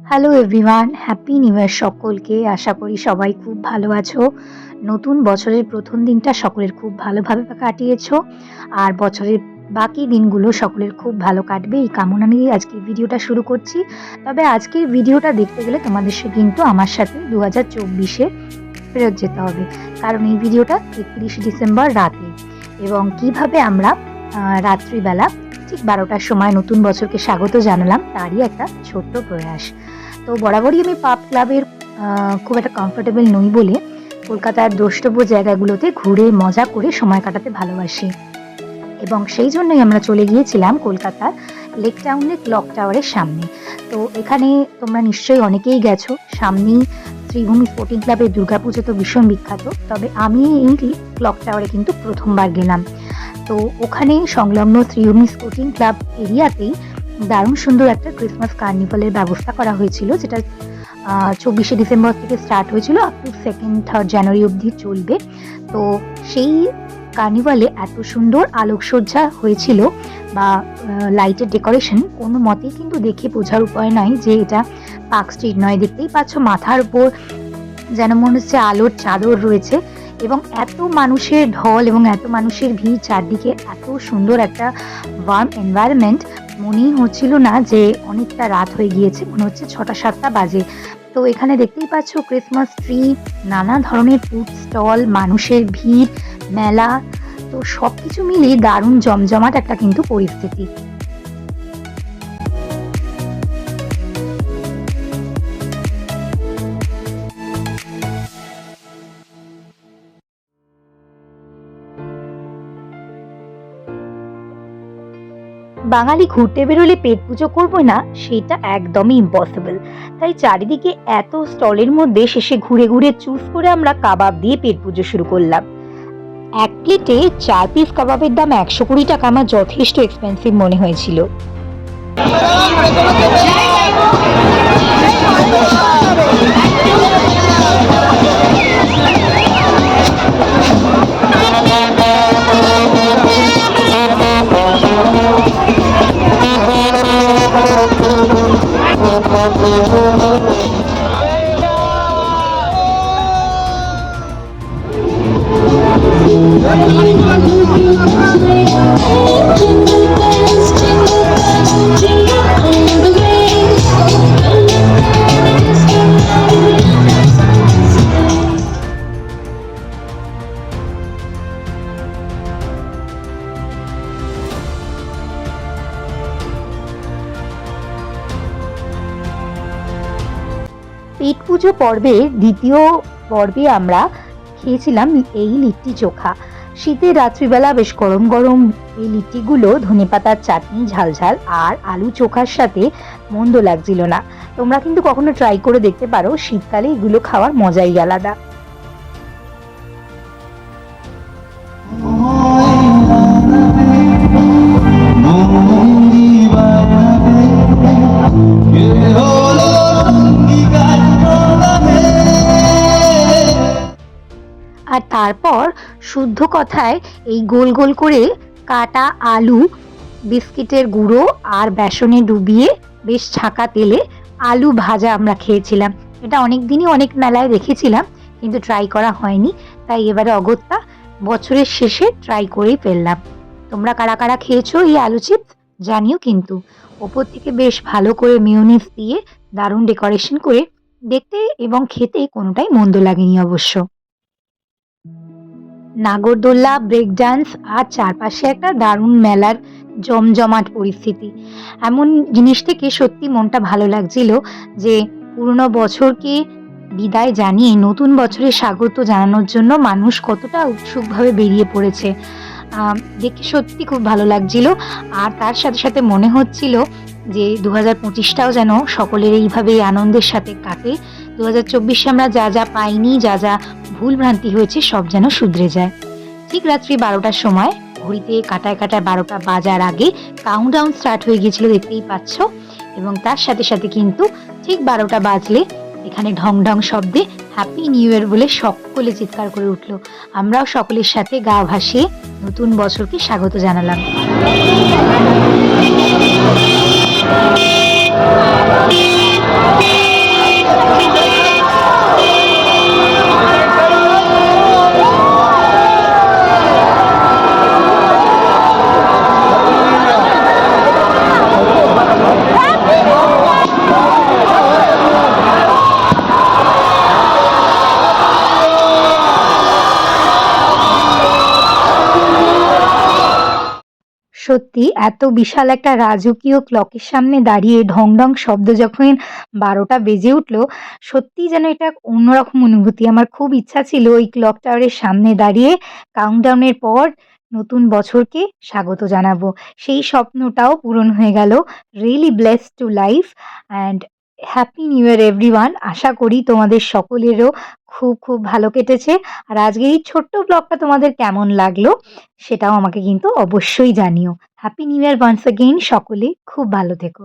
Hello everyone, happy new ইয়ার সকলকে। আশা করি সবাই খুব ভালো আছো। নতুন বছরের প্রথম দিনটা সকলের খুব ভালোভাবে কাটিয়েছো। আর বছরের বাকি দিনগুলো সকলের খুব ভালো কাটবে এই কামনা নিয়ে আজকের ভিডিওটা শুরু করছি। তবে আজকের ভিডিওটা দেখতে গেলে তোমাদের কিন্তু আমার সাথে 2024-এ ফেরত যেতে হবে। কারণ এই ভিডিওটা 31 ডিসেম্বর রাতে, এবং কিভাবে আমরা রাত্রিবেলা ঠিক 12টার সময় নতুন বছরকে স্বাগত জানালাম তারই একটা ছোট্ট প্রয়াস। তো বরাবরই আমি পাব ক্লাবের খুব একটা কমফোর্টেবল নই বলে কলকাতার দ্রষ্টব্য জায়গাগুলোতে ঘুরে মজা করে সময় কাটাতে ভালোবাসি, এবং সেই জন্যই আমরা চলে গিয়েছিলাম কলকাতার লেক টাউনের ক্লক টাওয়ারের সামনে। তো এখানে তোমরা নিশ্চয়ই অনেকেই গেছো, সামনেই শ্রীভূমি স্পোর্টিং ক্লাবের দুর্গাপুজো তো ভীষণ বিখ্যাত। তবে আমি এই ক্লক টাওয়ারে কিন্তু প্রথমবার গেলাম। তো ওখানে সংলগ্ন শ্রীভূমি স্পোর্টিং ক্লাব এরিয়াতেই দারুণ সুন্দর একটা ক্রিসমাস কার্নিভালের ব্যবস্থা করা হয়েছিল, যেটা 24শে ডিসেম্বর থেকে স্টার্ট হয়েছিল, আপ টু 2-3 জানুয়ারি অবধি চলবে। তো সেই কার্নিভালে এত সুন্দর আলোকসজ্জা হয়েছিল বা লাইটের ডেকোরেশন, কোনো মতেই কিন্তু দেখে বোঝার উপায় নয় যে এটা পার্ক স্ট্রিট নয়। দেখতেই পাচ্ছ মাথার উপর যেন মনে হচ্ছে আলোর চাদর রয়েছে, এবং এত মানুষের ঢল এবং এত মানুষের ভিড়, চারদিকে এত সুন্দর একটা ওয়ার্ম এনভায়রনমেন্ট, মনেই হচ্ছিল না যে অনেকটা রাত হয়ে গিয়েছে, মনে হচ্ছে 6টা-7টা বাজে। তো এখানে দেখতেই পাচ্ছ ক্রিসমাস ট্রি, নানা ধরনের ফুড স্টল, মানুষের ভিড়, মেলা, তো সবকিছু মিলিয়ে দারুণ জমজমাট একটা কিন্তু পরিস্থিতি। বাঙালি ঘুরতে বেরোলে পেট পুজো করবো না, সেটা একদমই ইম্পসিবল। তাই চারিদিকে এত স্টলের মধ্যে শেষে ঘুরে ঘুরে চুজ করে আমরা কাবাব দিয়ে পেট পুজো শুরু করলাম। এক প্লেটে 4 পিস কাবাবের দাম 120 টাকা আমার যথেষ্ট এক্সপেন্সিভ মনে হয়েছিল। পেট পুজো পর্বের দ্বিতীয় পর্বে আমরা খেয়েছিলাম এই লিট্টি চোখা। শীতের রাত্রিবেলা বেশ গরম গরম এই লিট্টিগুলো ধনেপাতার চাটনি, ঝালঝাল আর আলু চোখার সাথে মন্দ লাগছিল না। তোমরা কিন্তু কখনো ট্রাই করে দেখতে পারো, শীতকালে এগুলো খাওয়ার মজাই আলাদা। আর তারপর শুদ্ধ কথায় এই গোল গোল করে কাটা আলু বিস্কিটের গুঁড়ো আর বেসনে ডুবিয়ে বেশ ছাঁকা তেলে আলু ভাজা আমরা খেয়েছিলাম। এটা অনেক দিনই অনেক মেলায় দেখেছিলাম, কিন্তু ট্রাই করা হয়নি, তাই এবারে অগত্যা বছরের শেষে ট্রাই করেই ফেললাম। তোমরা কারা কারা খেয়েছো এই আলু চিপস জানিও কিন্তু। ওপর থেকে বেশ ভালো করে মেয়োনিজ দিয়ে দারুণ ডেকোরেশন করে, দেখতে এবং খেতে কোনোটাই মন্দ লাগেনি অবশ্য। নাগরদোল্লা, ব্রেক ডান্স আর চারপাশে একটা দারুণ মেলার জমজমাট পরিস্থিতি, এমন জিনিস থেকে সত্যি মনটা ভালো লাগছিল যে পুরনো বছরকে বিদায় জানিয়ে নতুন বছরে স্বাগত জানানোর জন্য মানুষ কতটা উৎসুকভাবে বেরিয়ে পড়েছে। দেখে সত্যি খুব ভালো লাগছিল। আর তার সাথে সাথে মনে হচ্ছিল যে 2025টাও যেন সকলের এইভাবে আনন্দের সাথে কাটে। 2024-এ আমরা যা যা পাইনি, যা যা ভুল ভ্রান্তি হয়েছে, সব যেন শুধরে যায়। ঠিক রাত্রি 12টার সময় ঘড়িতে কাটায় কাটায় 12টা বাজার আগে কাউন্টডাউন স্টার্ট হয়ে গিয়েছিল, দেখতেই পাচ্ছ। এবং তার সাথে সাথে কিন্তু ঠিক 12টা বাজলে এখানে ঢং ঢং শব্দে হ্যাপি নিউ ইয়ার বলে সকলে চিৎকার করে উঠলো। আমরাও সকলের সাথে গা ভাসিয়ে নতুন বছরকে স্বাগত জানালাম। সত্যি এত বিশাল একটা রাজকীয় ক্লকের সামনে দাঁড়িয়ে ঢং ঢং শব্দ যখন ১২টা বেজে উঠল, সত্যিই যেন এটা অন্যরকম অনুভূতি। আমার খুব ইচ্ছা ছিল ওই ক্লক টাওয়ারের সামনে দাঁড়িয়ে কাউন্টডাউন এর পর নতুন বছরকে স্বাগত জানাবো। সেই স্বপ্নটাও পূরণ হয়ে গেল। Really blessed to life and happy new year everyone. আশা করি তোমাদের সকলেরও খুব, খুব ভালো কেটেছে। আর আজকের এই ছোট্ট ব্লগটা তোমাদের কেমন লাগলো সেটাও আমাকে কিন্তু অবশ্যই জানিও। Happy new year once again, সকলে খুব ভালো থেকো।